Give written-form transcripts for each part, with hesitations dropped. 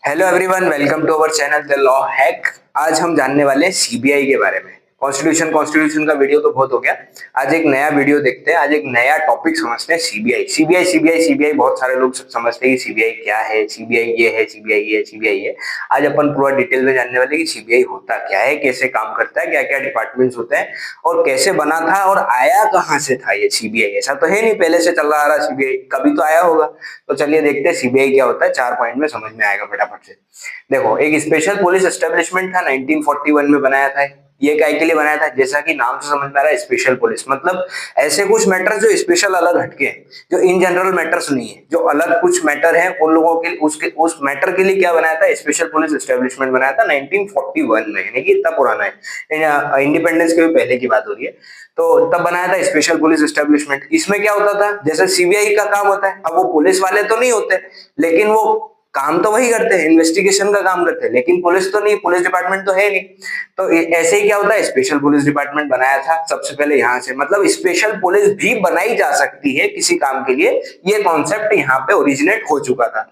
Hello everyone, welcome to our channel the law hack. आज हम जानने वाले हैं सीबीआई के बारे में। कॉन्स्टिट्यूशन का वीडियो तो बहुत हो गया। आज एक नया वीडियो देखते हैं। आज एक नया टॉपिक समझते हैं, सीबीआई। सीबीआई बहुत सारे लोग समझते हैं कि सीबीआई क्या है, सीबीआई ये है, सीबीआई ये, सीबीआई ये। आज अपन पूरा डिटेल में जानने वाले कि सीबीआई होता क्या है, कैसे काम करता है, क्या क्या डिपार्टमेंट्स होते हैं और कैसे बना था और आया कहाँ से था ये सीबीआई। ऐसा तो है नहीं पहले से चल रहा सीबीआई, कभी तो आया होगा। तो चलिए देखते हैं सीबीआई क्या होता है। 4 पॉइंट में समझ में आएगा फटाफट से। देखो, एक स्पेशल पुलिस एस्टेब्लिशमेंट था, 1941 में बनाया था। ये काय के लिए बनाया था? जैसा कि नाम से समझ में आ रहा है, स्पेशल पुलिस मतलब ऐसे कुछ मैटर जो स्पेशल अलग हटके हैं, जो इन जनरल मैटर्स नहीं है, जो अलग कुछ मैटर है उन लोगों के उस मैटर के लिए क्या बनाया था? स्पेशल पुलिस एस्टेब्लिशमेंट बनाया था 1941 में, यानी कि इतना पुराना है, इंडिपेंडेंस के भी पहले की बात हो रही है। तो तब बनाया था स्पेशल पुलिस एस्टेब्लिशमेंट। इसमें क्या होता था, जैसे सीबीआई का काम होता है, अब वो पुलिस वाले तो नहीं होते, लेकिन वो काम तो वही करते हैं, इन्वेस्टिगेशन का काम करते हैं, लेकिन पुलिस तो नहीं, पुलिस डिपार्टमेंट तो है नहीं। तो ऐसे ही क्या होता है, स्पेशल पुलिस डिपार्टमेंट बनाया था सबसे पहले यहाँ से। मतलब स्पेशल पुलिस भी बनाई जा सकती है किसी काम के लिए, ये कॉन्सेप्ट यहाँ पे ओरिजिनेट हो चुका था।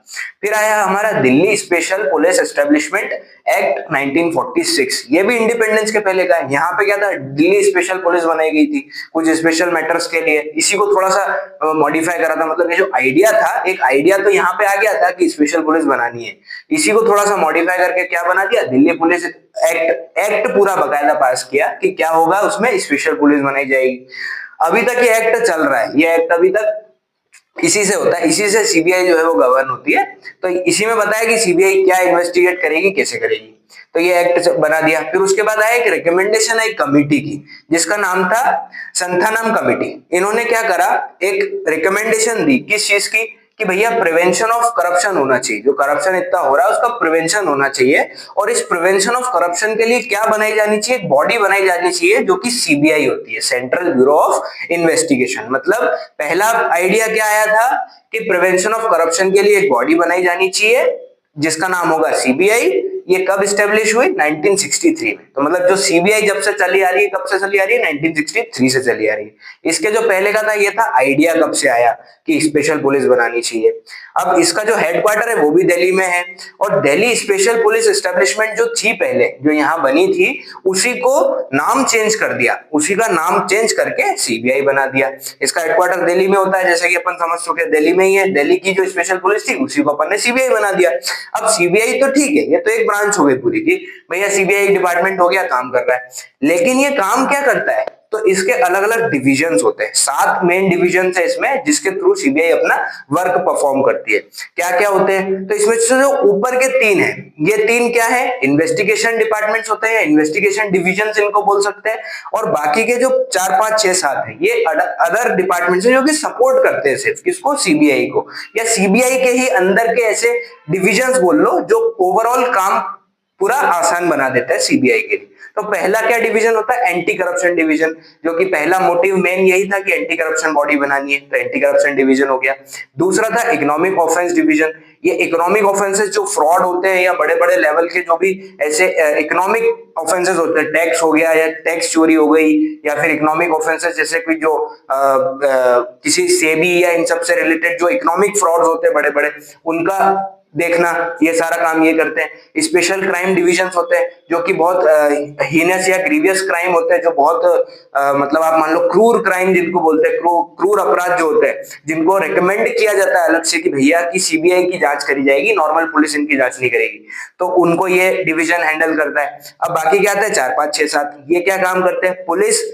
फिर आया हमारा Delhi special police establishment act 1946। ये भी इंडिपेंडेंस के पहले का है। यहाँ पे क्या था, दिल्ली स्पेशल पुलिस बनाई गई थी कुछ स्पेशल मैटर्स के लिए। इसी को थोड़ा सा मॉडिफाई करा था। मतलब ये जो आइडिया था, एक आइडिया तो यहाँ पे आ गया था कि स्पेशल पुलिस बनानी है, इसी को थोड़ा सा मॉडिफाई करके क्या बना दिया, दिल्ली पुलिस एक्ट पूरा बकायदा पास किया कि क्या होगा उसमें, स्पेशल पुलिस बनाई जाएगी। अभी तक ये एक्ट चल रहा है, ये एक्ट अभी तक इसी से होता है, इसी से सीबीआई जो है वो गवर्न होती है। तो इसी में बताया कि सीबीआई क्या इन्वेस्टिगेट करेगी, कैसे करेगी। तो ये एक्ट बना दिया। फिर उसके बाद आया एक रिकमेंडेशन है एक कमिटी की, जिसका नाम था संथानम कमिटी। इन्होंने क्या करा, एक रिकमेंडेशन दी किस चीज की, कि भैया प्रिवेंशन ऑफ करप्शन होना चाहिए। जो करप्शन इतना हो रहा है उसका प्रिवेंशन होना चाहिए। और इस प्रिवेंशन ऑफ करप्शन के लिए क्या बनाई जानी चाहिए, एक बॉडी बनाई जानी चाहिए जो कि सीबीआई होती है, सेंट्रल ब्यूरो ऑफ इन्वेस्टिगेशन। मतलब पहला आइडिया क्या आया था कि प्रिवेंशन ऑफ करप्शन के लिए एक बॉडी बनाई जानी चाहिए जिसका नाम होगा सीबीआई। ये कब स्टेब्लिश हुई? 1963 में। तो मतलब जो सीबीआई जब से चली आ रही है, कब से चली आ रही है? 1963 से चली आ रही है। इसके जो पहले का था, ये था आइडिया कब से आया कि स्पेशल पुलिस बनानी चाहिए। अब इसका जो हेडक्वार्टर है वो भी दिल्ली में है। और दिल्ली स्पेशल पुलिस एस्टेब्लिशमेंट जो थी पहले, जो यहाँ बनी थी, उसी को नाम चेंज कर दिया, उसी का नाम चेंज करके सीबीआई बना दिया। इसका हेडक्वार्टर दिल्ली में होता है, जैसे कि अपन समझ चुके, दिल्ली में ही है। दिल्ली की जो स्पेशल पुलिस थी उसी को अपन ने सीबीआई बना दिया। अब सीबीआई तो ठीक है, ये तो एक ब्रांच हो गई पूरी की, भैया सीबीआई डिपार्टमेंट हो गया, काम कर रहा है। लेकिन ये काम क्या करता है? तो इसके अलग अलग डिविजन्स होते हैं, 7 मेन डिविजन्स है इसमें, जिसके थ्रू सीबीआई अपना वर्क परफॉर्म करती है। क्या क्या होते हैं? तो इसमें से जो ऊपर के 3 है, ये 3 क्या है? इन्वेस्टिगेशन डिपार्टमेंट्स होते हैं, इन्वेस्टिगेशन डिविजन्स इनको बोल सकते हैं। और बाकी के जो 4 5 6 7 है, ये अदर डिपार्टमेंट्स है जो कि सपोर्ट करते हैं सिर्फ किसको, सीबीआई को, या सीबीआई के ही अंदर के ऐसे डिविजन्स बोल लो जो ओवरऑल काम पूरा आसान बना देता है सीबीआई के लिए। तो पहला क्या डिवीजन होता है? एंटी करप्शन डिवीजन, जो कि पहला मोटिव मेन यही था कि एंटी करप्शन बॉडी बनानी है, तो एंटी करप्शन डिवीजन हो गया। दूसरा था इकोनॉमिक ऑफेंस डिवीजन। ये इकोनॉमिक ऑफेंसेस जो फ्रॉड होते हैं या बड़े बड़े लेवल के जो भी ऐसे इकोनॉमिक ऑफेंसेस होते हैं, टैक्स हो गया या टैक्स चोरी हो गई, या फिर इकोनॉमिक ऑफेंसेस जैसे कि जो किसी सेबी या इन सब से रिलेटेड जो इकोनॉमिक फ्रॉड्स होते हैं बड़े बड़े, उनका देखना, ये सारा काम ये करते हैं। स्पेशल क्राइम डिविजन्स होते हैं जो कि बहुत हीनस या ग्रीवियस क्राइम होते हैं, जो बहुत मतलब आप मान लो क्रूर क्राइम जिनको बोलते हैं, क्रूर अपराध जो होते हैं, जिनको रेकमेंड किया जाता है अलग से कि भैया की सीबीआई की जांच करी जाएगी, नॉर्मल पुलिस इनकी जांच नहीं करेगी, तो उनको ये डिवीजन हैंडल करता है। अब बाकी क्या आता है? 4 5 6 7, ये क्या काम करते हैं? Police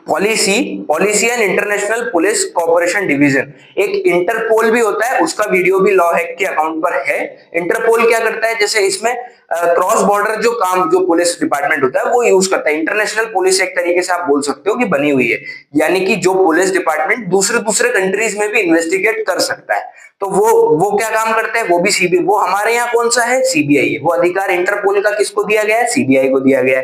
policy and international police cooperation division. एक इंटरपोल भी होता है, उसका वीडियो भी लॉ हैक के अकाउंट पर है। इंटरपोल क्या करता है? जैसे इसमें क्रॉस बॉर्डर जो काम जो पुलिस डिपार्टमेंट होता है वो यूज करता है। इंटरनेशनल पुलिस एक तरीके से आप बोल सकते हो कि बनी हुई है, यानी कि जो पुलिस डिपार्टमेंट दूसरे दूसरे कंट्रीज में भी इन्वेस्टिगेट कर सकता है। तो वो क्या काम करते हैं? वो भी सीबीआई। वो हमारे यहाँ कौन सा है? सीबीआई है। वो अधिकार इंटरपोल का किसको दिया गया है? सीबीआई को दिया गया है।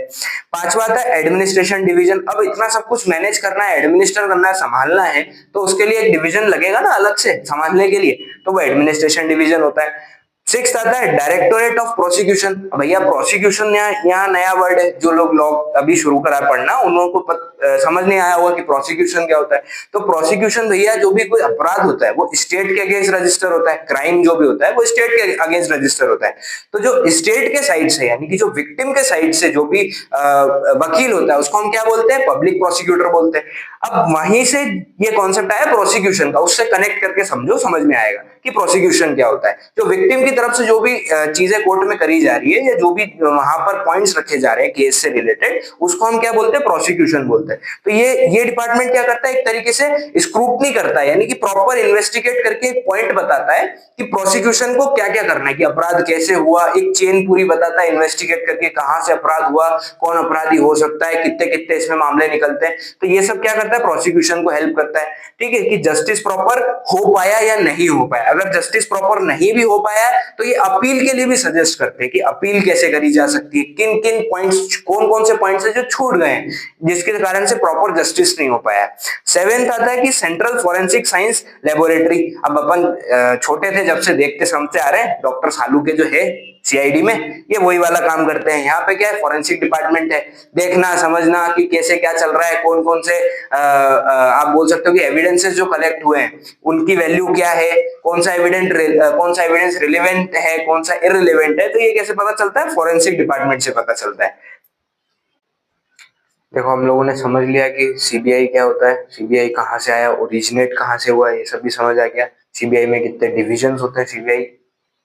पांचवा था एडमिनिस्ट्रेशन डिवीजन। अब इतना सब कुछ मैनेज करना है, एडमिनिस्टर करना है, संभालना है, तो उसके लिए एक डिवीजन लगेगा ना अलग से संभालने के लिए, तो वो एडमिनिस्ट्रेशन डिवीजन होता है। सिक्स आता है डायरेक्टोरेट ऑफ प्रोसिक्यूशन। भैया प्रोसिक्यूशन यहाँ नया वर्ड है, जो लोग लॉ अभी शुरू करा पढ़ना उन लोगों को समझ नहीं आया होगा कि प्रोसिक्यूशन क्या होता है। तो प्रोसिक्यूशन भैया जो भी कोई अपराध होता है वो स्टेट के अगेंस्ट रजिस्टर होता है, क्राइम जो भी होता है वो स्टेट के अगेंस्ट रजिस्टर होता है। तो जो स्टेट के साइड से यानी कि जो विक्टिम के साइड से जो भी वकील होता है उसको हम क्या बोलते हैं, पब्लिक प्रोसिक्यूटर बोलते हैं। अब वहीं से ये कॉन्सेप्ट आया प्रोसिक्यूशन का, उससे कनेक्ट करके समझो, समझ में आएगा कि प्रोसिक्यूशन क्या होता है। जो विक्टिम की तरफ से जो भी चीजें कोर्ट में करी जा रही है या जो भी वहां पर पॉइंट्स रखे जा रहे हैं केस से रिलेटेड, उसको हम क्या बोलते हैं, प्रोसिक्यूशन बोलते हैं। तो ये डिपार्टमेंट क्या करता है, एक तरीके से स्क्रूटनी करता है, यानी कि प्रॉपर इन्वेस्टिगेट करके एक पॉइंट बताता है कि प्रोसिक्यूशन को क्या क्या करना है, कि अपराध कैसे हुआ, एक चेन पूरी बताता है इन्वेस्टिगेट करके, कहां से अपराध हुआ, कौन अपराधी हो सकता है, कितने कितने इसमें मामले निकलते हैं। तो ये सब क्या करता है, प्रोसिक्यूशन को हेल्प करता है। ठीक है, कि जस्टिस प्रॉपर हो पाया या नहीं हो पाया। अगर जस्टिस प्रॉपर नहीं भी हो पाया तो ये अपील के लिए भी सजेस्ट करते हैं कि अपील कैसे करी जा सकती है, किन किन पॉइंट्स, कौन कौन से पॉइंट्स है जो छूट गए हैं जिसके कारण से प्रॉपर जस्टिस नहीं हो पाया। सेवेंथ आता है कि सेंट्रल फॉरेंसिक साइंस लेबोरेटरी। अब अपन छोटे थे जब से देखते समझते आ रहे हैं, डॉक्टर सालू के जो है सीआईडी में, ये वही वाला काम करते हैं। यहाँ पे क्या है, फॉरेंसिक डिपार्टमेंट है, देखना समझना कि कैसे क्या चल रहा है, कौन कौन से आप बोल सकते हो कि एविडेंसेस जो कलेक्ट हुए हैं उनकी वैल्यू क्या है, कौन सा एविडेंस रिलेवेंट है, कौन सा इररिलेवेंट है। तो ये कैसे पता चलता है, फॉरेंसिक डिपार्टमेंट से पता चलता है। देखो हम लोगों ने समझ लिया कि सीबीआई क्या होता है, सीबीआई कहाँ से आया, ओरिजिनेट कहाँ से हुआ, ये सब भी समझ आ गया। सीबीआई में कितने डिविजन्स होते हैं, सीबीआई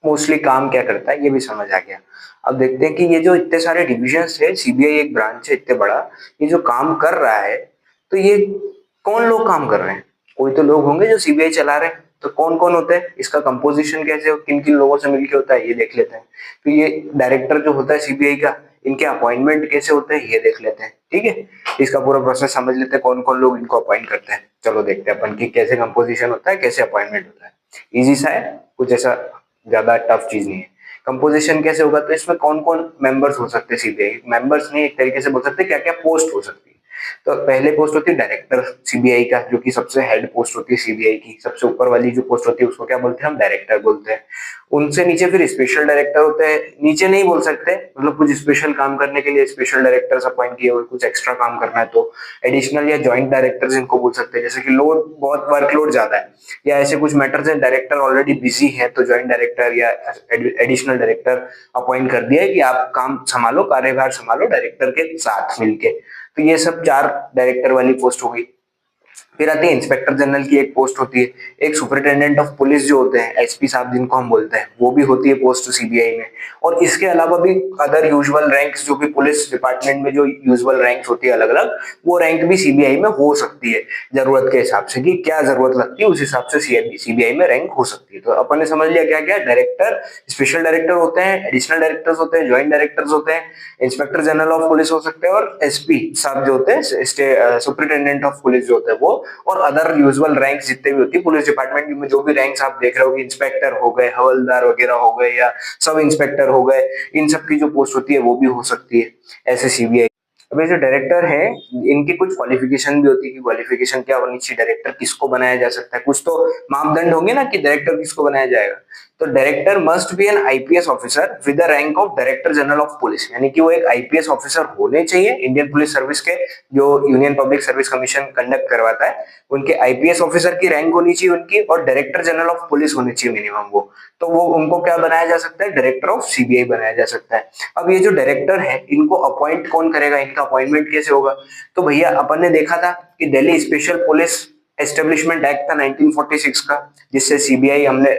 मोस्टली काम क्या करता है, ये भी समझ आ गया। अब देखते हैं कि ये जो इतने सारे डिविजन्स है, सीबीआई एक ब्रांच है इतने बड़ा, ये जो काम कर रहा है, तो ये कौन लोग काम कर रहे हैं। कोई तो लोग होंगे जो सीबीआई चला रहे हैं, तो कौन कौन होते हैं, इसका कंपोजिशन कैसे, किन किन लोगों से मिलके होता है, ये देख लेते हैं। तो ये डायरेक्टर जो होता है सीबीआई का, इनके अपॉइंटमेंट कैसे होते हैं ये देख लेते हैं। ठीक है, इसका पूरा प्रोसेस समझ लेते हैं, कौन कौन लोग इनको अपॉइंट करते हैं। चलो देखते हैं अपन की कैसे कंपोजिशन होता है, कैसे अपॉइंटमेंट होता है। इजी सा है, कुछ ऐसा ज्यादा टफ चीज नहीं है। कंपोजिशन कैसे होगा, तो इसमें कौन कौन मेंबर्स हो सकते हैं सीबीआई, मेंबर्स नहीं एक तरीके से बोल सकते हैं क्या क्या पोस्ट हो सकती है। तो पहले पोस्ट होती है डायरेक्टर सीबीआई का, जो कि सबसे हेड पोस्ट होती है सीबीआई की, सबसे ऊपर वाली जो पोस्ट होती है उसको क्या बोलते हैं, हम डायरेक्टर बोलते हैं। उनसे नीचे फिर स्पेशल डायरेक्टर होते हैं, नीचे नहीं बोल सकते, मतलब कुछ स्पेशल काम करने के लिए स्पेशल डायरेक्टर्स अपॉइंट किए हुए, कुछ एक्स्ट्रा काम करना है तो एडिशनल या ज्वाइंट डायरेक्टर्स इनको बोल सकते हैं। जैसे कि लोड बहुत वर्कलोड ज्यादा है या ऐसे कुछ मैटर्स है, डायरेक्टर ऑलरेडी बिजी है, तो ज्वाइंट डायरेक्टर या एडिशनल डायरेक्टर अपॉइंट कर दिया है कि आप काम संभालो, कार्यभार संभालो डायरेक्टर के साथ मिलके। तो ये सब चार डायरेक्टर वाली पोस्ट हो गई। फिर आती है इंस्पेक्टर जनरल की एक पोस्ट होती है, एक सुपरिटेंडेंट ऑफ पुलिस जो होते हैं, एसपी साहब जिनको हम बोलते हैं, वो भी होती है पोस्ट सीबीआई में। और इसके अलावा भी अदर यूजुअल रैंक्स जो भी पुलिस डिपार्टमेंट में जो यूजुअल रैंक्स होती है अलग अलग, वो रैंक भी सीबीआई में हो सकती है जरूरत के हिसाब से, कि क्या जरूरत लगती है उस हिसाब से सीबीआई में रैंक हो सकती है। तो अपन ने समझ लिया क्या क्या डायरेक्टर, स्पेशल डायरेक्टर होते हैं, एडिशनल डायरेक्टर्स होते हैं, ज्वाइंट डायरेक्टर्स होते हैं, इंस्पेक्टर जनरल ऑफ पुलिस हो सकते हैं, और एसपी साहब जो होते हैं, सुपरिटेंडेंट ऑफ पुलिस जो होते हैं वो, और अदर यूजुअल रैंक्स जितने भी होती है पुलिस डिपार्टमेंट में, जो भी रैंक्स आप देख रहे हो, इंस्पेक्टर हो गए, हवलदार वगैरह हो गए, या सब इंस्पेक्टर हो गए, इन सब की जो पोस्ट होती है वो भी हो सकती है ऐसे सीबीआई। अब ये जो डायरेक्टर है, इनकी कुछ क्वालिफिकेशन भी होती है कि क्वालिफिकेशन क्या होनी चाहिए, डायरेक्टर किसको बनाया जा सकता है, कुछ तो मापदंड होंगे ना कि डायरेक्टर किसको बनाया जाएगा। तो director must be N IPS officer with the rank of director general of police, यानी कि वो एक आईपीएस ऑफिसर होने चाहिए इंडियन पुलिस सर्विस के, जो union public service commission conduct करवाता है, उनके आईपीएस ऑफिसर की रैंक होनी चाहिए उनकी, और डायरेक्टर जनरल ऑफ पुलिस होनी चाहिए मिनिमम वो। तो वो उनको क्या बनाया जा सकता है, डायरेक्टर ऑफ सीबीआई बनाया जा सकता है। अब ये जो डायरेक्टर है इनको अपॉइंट कौन करेगा, इनका अपॉइंटमेंट कैसे होगा। तो भैया अपन ने देखा था कि Delhi special police establishment act था 1946 का, जिससे सीबीआई हमने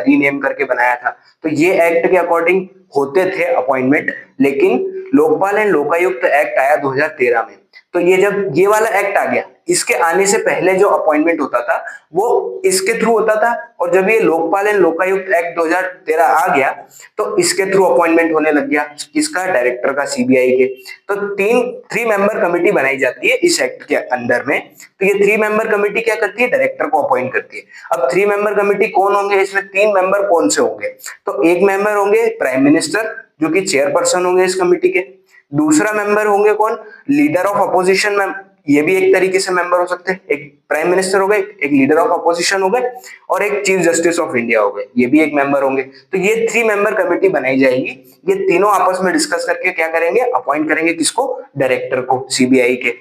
रीनेम करके बनाया था। तो ये एक्ट के अकॉर्डिंग होते थे अपॉइंटमेंट, लेकिन लोकपाल एंड लोकायुक्त एक्ट आया 2013 में। तो ये जब ये वाला एक्ट आ गया, इसके आने से पहले जो अपॉइंटमेंट होता था वो इसके थ्रू होता था, और जब ये लोकपाल एंड लोकायुक्त एक्ट 2013 आ गया तो इसके थ्रू अपॉइंटमेंट होने लग गया, किसका, डायरेक्टर का सीबीआई के। तो थ्री मेंबर कमेटी बनाई जाती है इस एक्ट के अंडर में। तो ये 3 मेंबर कमेटी क्या करती है, डायरेक्टर को अपॉइंट करती है। अब 3 मेंबर कमेटी कौन होंगे, इसमें 3 मेंबर कौन से होंगे, तो एक मेंबर होंगे प्राइम मिनिस्टर जो कि चेयरपर्सन होंगे इस कमेटी के। दूसरा मेंबर होंगे कौन, लीडर ऑफ अपोजिशन, ये भी एक तरीके से मेंबर हो सकते हैं, एक प्राइम मिनिस्टर हो गए, एक लीडर ऑफ अपोजिशन हो गए और एक चीफ जस्टिस ऑफ इंडिया हो गए, ये भी एक मेंबर होंगे। तो ये 3 मेंबर कमेटी बनाई जाएगी। ये तीनों आपस में डिस्कस करके क्या करेंगे, अपॉइंट करेंगे किसको, डायरेक्टर को सीबीआई के।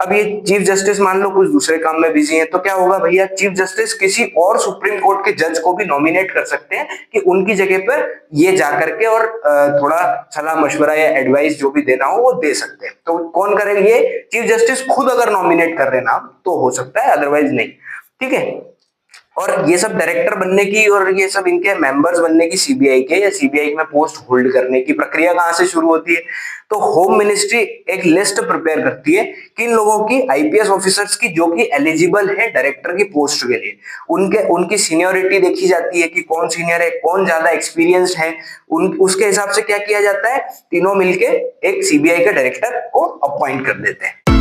अब ये चीफ जस्टिस मान लो कुछ दूसरे काम में बिजी है, तो क्या होगा भैया, चीफ जस्टिस किसी और सुप्रीम कोर्ट के जज को भी नॉमिनेट कर सकते हैं कि उनकी जगह पर ये जा करके और थोड़ा सलाह मशवरा या एडवाइस जो भी देना हो वो दे सकते हैं। तो कौन करेंगे, ये चीफ जस्टिस खुद अगर नॉमिनेट कर रहे नाम तो हो सकता है, अदरवाइज नहीं। ठीक है। और ये सब डायरेक्टर बनने की और ये सब इनके मेंबर्स बनने की सीबीआई के या सीबीआई में पोस्ट होल्ड करने की प्रक्रिया कहां से शुरू होती है, तो होम मिनिस्ट्री एक लिस्ट प्रिपेयर करती है किन लोगों की, आईपीएस ऑफिसर्स की जो कि एलिजिबल है डायरेक्टर की पोस्ट के लिए। उनकी सीनियोरिटी देखी जाती है कि कौन सीनियर है, कौन ज्यादा एक्सपीरियंस्ड है, उसके हिसाब से क्या किया जाता है, तीनों मिलके एक सीबीआई के डायरेक्टर को अपॉइंट कर देते हैं।